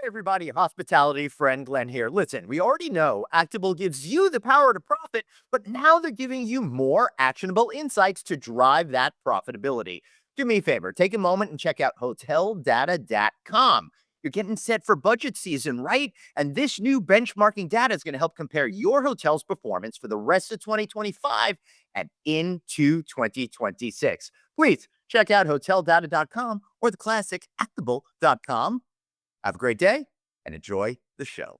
Everybody, hospitality friend Glenn here. Listen, we already know Actable gives you the power to profit, but now they're giving you more actionable insights to drive that profitability. Do me a favor, take a moment and check out hoteldata.com. You're getting set for budget season, right? And this new benchmarking data is going to help compare your hotel's performance for the rest of 2025 and into 2026. Please check out hoteldata.com or the classic actable.com. Have a great day and enjoy the show.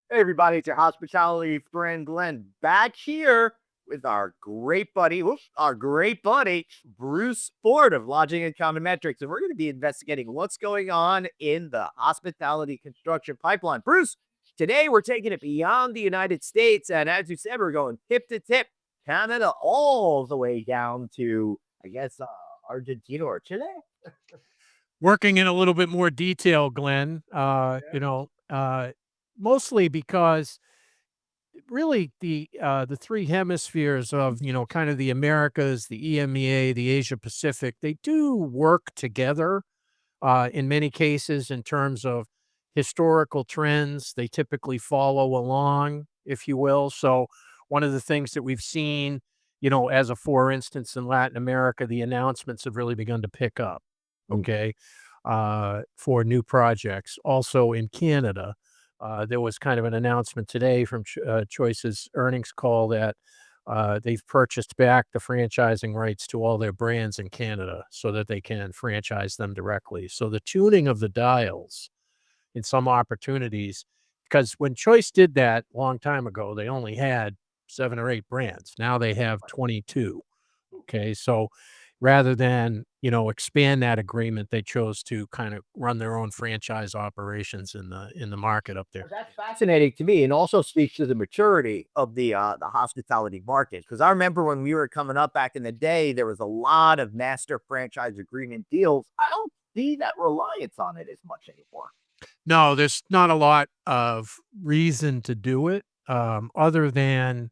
Hey, everybody, it's your hospitality friend Glenn back here with our great buddy, Bruce Ford of Lodging Econometrics. And we're going to be investigating what's going on in the hospitality construction pipeline. Bruce, today we're taking it beyond the United States. And as you said, we're going tip to tip, Canada, all the way down to, I guess, Argentina or Chile. Working in a little bit more detail, Glenn, mostly because really the 3 hemispheres of, kind of the Americas, the EMEA, the Asia Pacific, they do work together, in many cases in terms of historical trends. They typically follow along, if you will. So one of the things that we've seen, as a for instance, in Latin America, the announcements have really begun to pick up, okay, for new projects. Also in Canada, there was kind of an announcement today from Choice's earnings call that they've purchased back the franchising rights to all their brands in Canada so that they can franchise them directly. So the tuning of the dials in some opportunities, because when Choice did that a long time ago, they only had 7 or 8 brands. Now they have 22. Okay. So rather than, expand that agreement, they chose to kind of run their own franchise operations in the market up there. That's fascinating to me, and also speaks to the maturity of the hospitality market. Because I remember when we were coming up back in the day, there was a lot of master franchise agreement deals. I don't see that reliance on it as much anymore. No, there's not a lot of reason to do it, other than,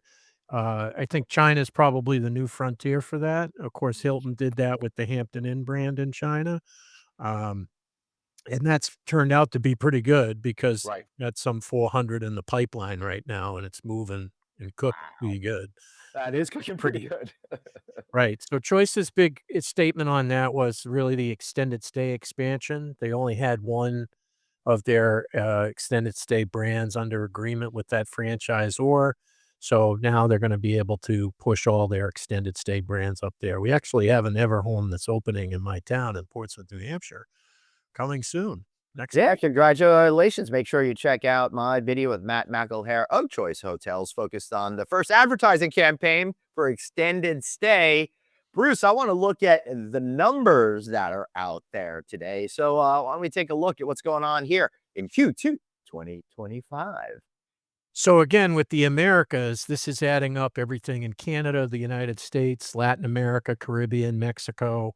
I think China's probably the new frontier for that. Of course, Hilton did that with the Hampton Inn brand in China, um, and that's turned out to be pretty good because Right. that's some 400 in the pipeline right now, and it's moving and cooked Wow, pretty good. that is cooking pretty good. Right, so Choice's big statement on that was really the extended stay expansion. They only had 1 of their, extended stay brands under agreement with that franchisor. So now they're gonna be able to push all their extended stay brands up there. We actually have an Everhome that's opening in my town in Portsmouth, New Hampshire, coming soon, next Yeah, month. congratulations. Make sure you check out my video with Matt McElhair of Choice Hotels, focused on the first advertising campaign for extended stay. Bruce, I want to look at the numbers that are out there today. So why don't we take a look at what's going on here in Q2 2025? So again, with the Americas, this is adding up everything in Canada, the United States, Latin America, Caribbean, Mexico,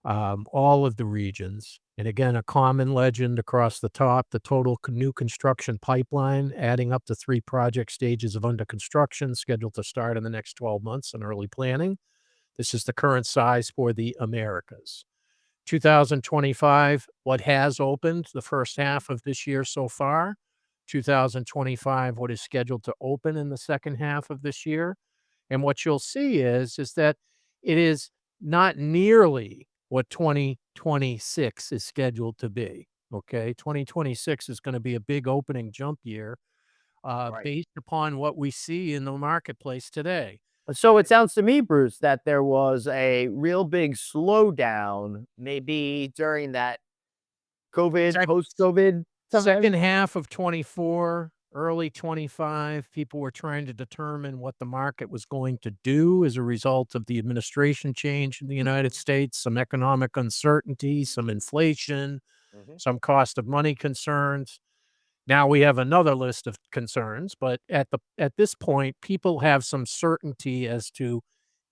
all of the regions. And again, a common legend across the top, the total new construction pipeline, adding up to 3 project stages of under construction scheduled to start in the next 12 months in early planning. This is the current size for the Americas. 2025, what has opened the first half of this year so far. 2025, what is scheduled to open in the second half of this year. And what you'll see is that it is not nearly what 2026 is scheduled to be. Okay. 2026 is going to be a big opening jump year, Right. based upon what we see in the marketplace today. So it sounds to me, Bruce, that there was a real big slowdown, maybe during that COVID, Sec- post COVID Second time. half of 24, early 25, people were trying to determine what the market was going to do as a result of the administration change in the United States, some economic uncertainty, some inflation, Mhm. some cost of money concerns. Now we have another list of concerns, but at this point, people have some certainty as to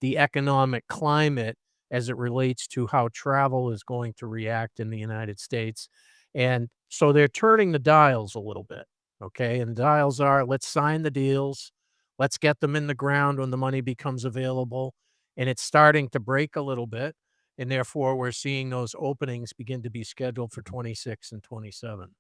the economic climate as it relates to how travel is going to react in the United States. And so they're turning the dials a little bit. Okay. And the dials are, let's sign the deals, let's get them in the ground when the money becomes available. And it's starting to break a little bit. And therefore, we're seeing those openings begin to be scheduled for 26 and 27.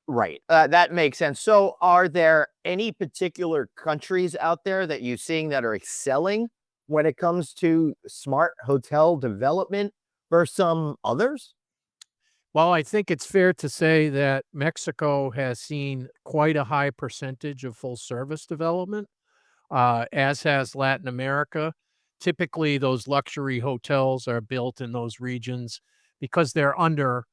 Right. That makes sense. So, are there any particular countries out there that you're seeing that are excelling when it comes to smart hotel development versus some others? Well, I think it's fair to say that Mexico has seen quite a high percentage of full service development, as has Latin America. Typically, those luxury hotels are built in those regions because they're under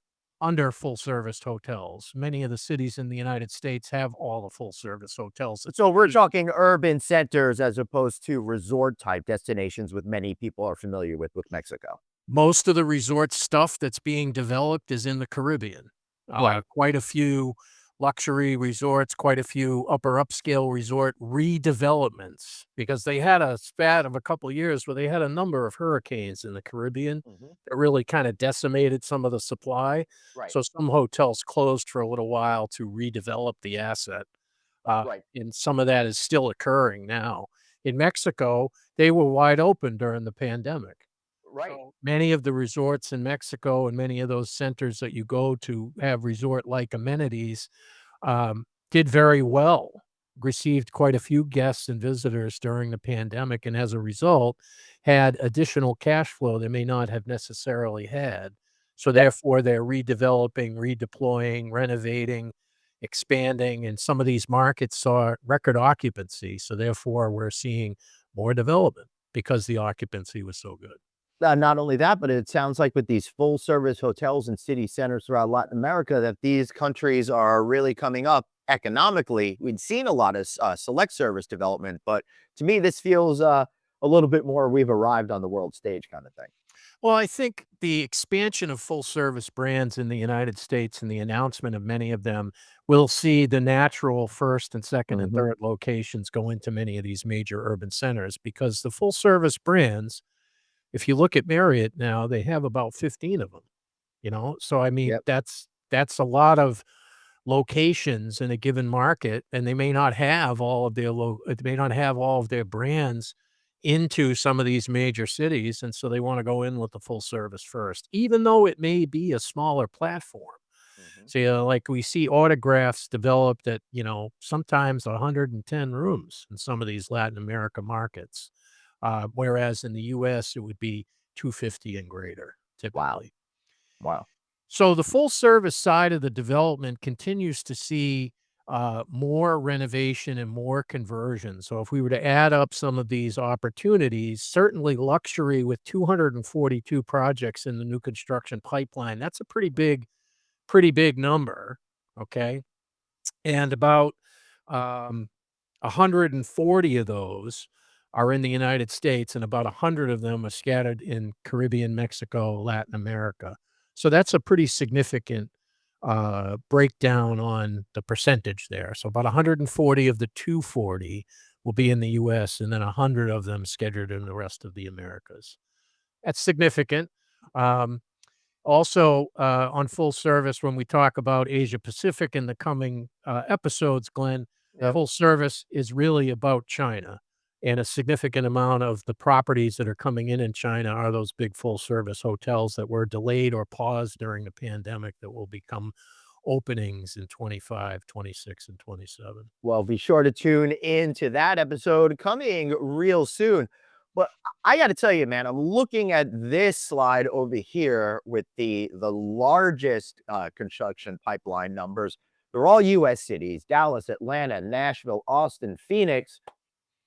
full service hotels. Many of the cities in the United States have all the full service hotels. It's So, we're pretty talking urban centers as opposed to resort type destinations, with many people are familiar with Mexico. Most of the resort stuff that's being developed is in the Caribbean. Right. Quite a few luxury resorts, quite a few upper upscale resort redevelopments, because they had a spat of a couple years where they had a number of hurricanes in the Caribbean Hmm. that really kind of decimated some of the supply. Right. So some hotels closed for a little while to redevelop the asset. Uh, Right. and some of that is still occurring now. In Mexico, they were wide open during the pandemic. Right. So many of the resorts in Mexico and many of those centers that you go to have resort-like amenities, did very well, received quite a few guests and visitors during the pandemic, and as a result, had additional cash flow they may not have necessarily had. So That therefore, they're redeveloping, redeploying, renovating, expanding, and some of these markets saw record occupancy. So therefore, we're seeing more development because the occupancy was so good. Not only that, but it sounds like with these full service hotels and city centers throughout Latin America, that these countries are really coming up economically. We'd seen a lot of select service development, but to me, this feels a little bit more we've arrived on the world stage kind of thing. Well, I think the expansion of full service brands in the United States and the announcement of many of them will see the natural first and second and Hmm. third locations go into many of these major urban centers because the full service brands, if you look at Marriott now, they have about 15 of them, you know? So I mean, Yep. that's a lot of locations in a given market, and they may not have all of their they may not have all of their brands into some of these major cities, and so they wanna go in with the full service first, even though it may be a smaller platform. Hmm. So, like, we see autographs developed at, sometimes 110 rooms in some of these Latin America markets, whereas in the US, it would be 250 and greater, Wow. typically. Wow. So the full service side of the development continues to see more renovation and more conversion. So if we were to add up some of these opportunities, certainly luxury with 242 projects in the new construction pipeline, that's a pretty big number. Okay. And about um, 140 of those are in the United States, and about 100 of them are scattered in Caribbean, Mexico, Latin America. So that's a pretty significant breakdown on the percentage there. So about 140 of the 240 will be in the US, and then 100 of them scattered in the rest of the Americas. That's significant. Um, Also, on full service, when we talk about Asia Pacific in the coming episodes, Glenn, Yep. full service is really about China. And a significant amount of the properties that are coming in China are those big full service hotels that were delayed or paused during the pandemic that will become openings in 25, 26, and 27. Well, be sure to tune in to that episode coming real soon. But I got to tell you, man, I'm looking at this slide over here with the largest construction pipeline numbers. They're all U.S. cities: Dallas, Atlanta, Nashville, Austin, Phoenix.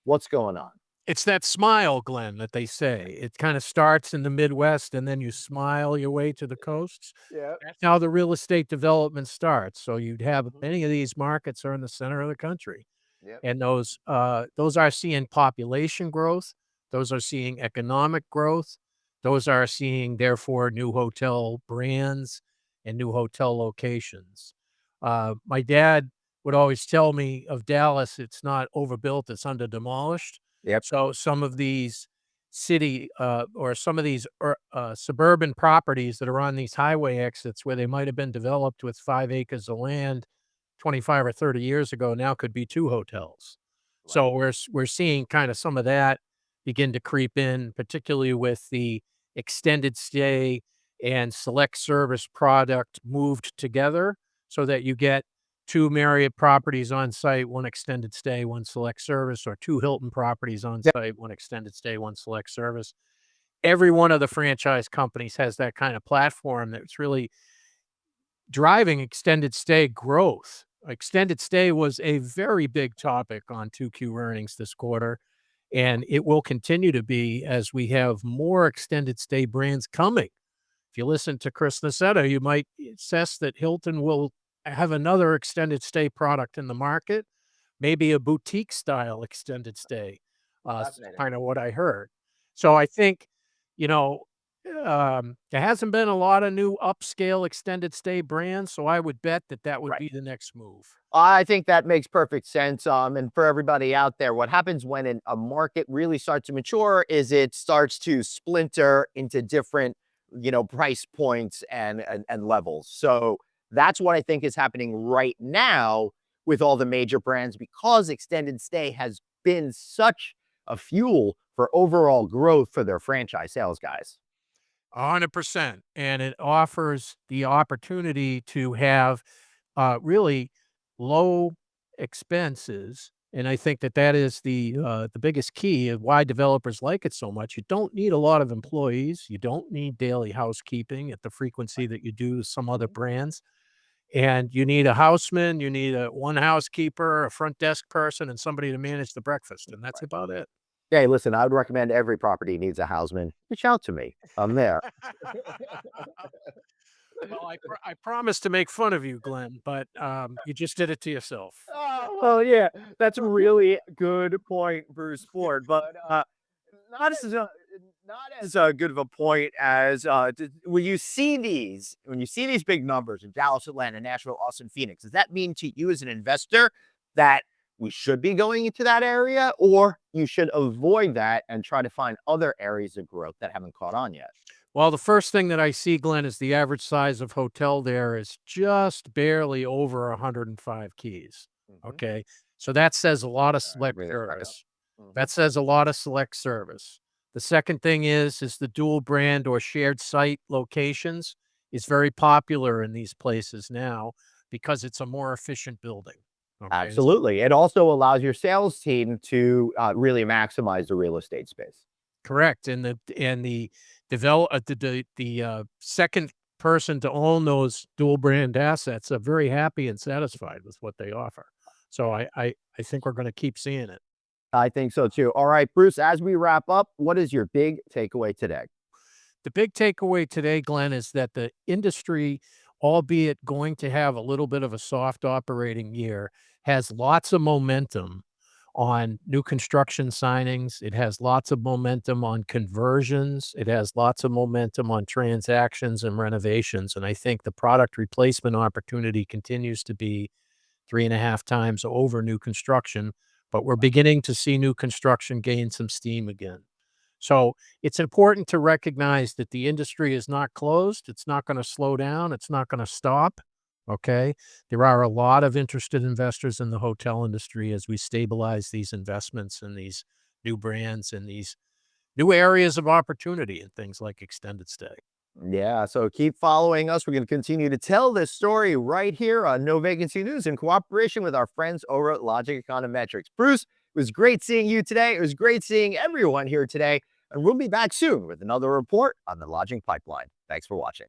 What's going on? It's that smile, Glenn, that they say. It kinda starts in the Midwest, and then you smile your way to the coasts. Yeah. That's how the real estate development starts. So you'd have Hmm. many of these markets are in the center of the country, Yep. and those are seeing population growth, those are seeing economic growth, those are seeing, therefore, new hotel brands and new hotel locations. My dad would always tell me of Dallas, it's not overbuilt, it's under demolished. Yep. So some of these or some of these suburban properties that are on these highway exits where they might have been developed with 5 acres of land 25 or 30 years ago now could be 2 hotels. Right. So we're seeing kinda some of that begin to creep in, particularly with the extended stay and select service product moved together so that you get 2 Marriott properties on site, 1 extended stay, 1 select service, or 2 Hilton properties on Yeah. site, 1 extended stay, 1 select service. Every one of the franchise companies has that kind of platform that's really driving extended stay growth. Extended stay was a very big topic on 2Q earnings this quarter, and it will continue to be as we have more extended stay brands coming. If you listen to Chris Nassetta, you might assess that Hilton will have another extended stay product in the market, maybe a boutique style extended stay, Fascinating. kind of what I heard. So I think, you know, there hasn't been a lot of new upscale extended stay brands, so I would bet that that would Right. be the next move. I think that makes perfect sense. And for everybody out there, what happens when a market really starts to mature is it starts to splinter into different, price points and levels. So that's what I think is happening right now with all the major brands because extended stay has been such a fuel for overall growth for their franchise sales guys. 100%. And it offers the opportunity to have really low expenses. And I think that that is the biggest key of why developers like it so much. You don't need a lot of employees. You don't need daily housekeeping at the frequency that you do with some other Mhm. brands. And you need a houseman, you need a one housekeeper, a front desk person, and somebody to manage the breakfast. And that's Right. about it. Hey, listen, I would recommend every property needs a houseman. Reach out to me. I'm there. Well, I promise to make fun of you, Glenn, but, you just did it to yourself. Oh, well, yeah, that's a really good point, Bruce Ford, but, not as a not as, good of a point as, when you see these big numbers in Dallas, Atlanta, Nashville, Austin, Phoenix, does that mean to you as an investor that we should be going into that area, or you should avoid that and try to find other areas of growth that haven't caught on yet? Well, the first thing that I see, Glenn, is the average size of hotel there is just barely over 105 keys, Mhm. okay? So that says a lot of I'll select bring this back up. service. Mhm. That says a lot of select service. The second thing is the dual brand or shared site locations is very popular in these places now because it's a more efficient building, okay? Absolutely. It also allows your sales team to, really maximize the real estate space. Correct, and the develop second person to own those dual brand assets are very happy and satisfied with what they offer. So I think we're gonna keep seeing it. I think so too. All right, Bruce, as we wrap up, what is your big takeaway today? The big takeaway today, Glenn, is that the industry, albeit going to have a little bit of a soft operating year, has lots of momentum on new construction signings. It has lots of momentum on conversions. It has lots of momentum on transactions and renovations. And I think the product replacement opportunity continues to be 3.5 times over new construction, but we're beginning to see new construction gain some steam again. So it's important to recognize that the industry is not closed. It's not going to slow down. It's not going to stop. Okay. There are a lot of interested investors in the hotel industry as we stabilize these investments and these new brands and these new areas of opportunity and things like extended stay. Yeah, so keep following us. We're going to continue to tell this story right here on No Vacancy News in cooperation with our friends over at Lodging Econometrics. Bruce, it was great seeing you today. It was great seeing everyone here today. And we'll be back soon with another report on the lodging pipeline. Thanks for watching.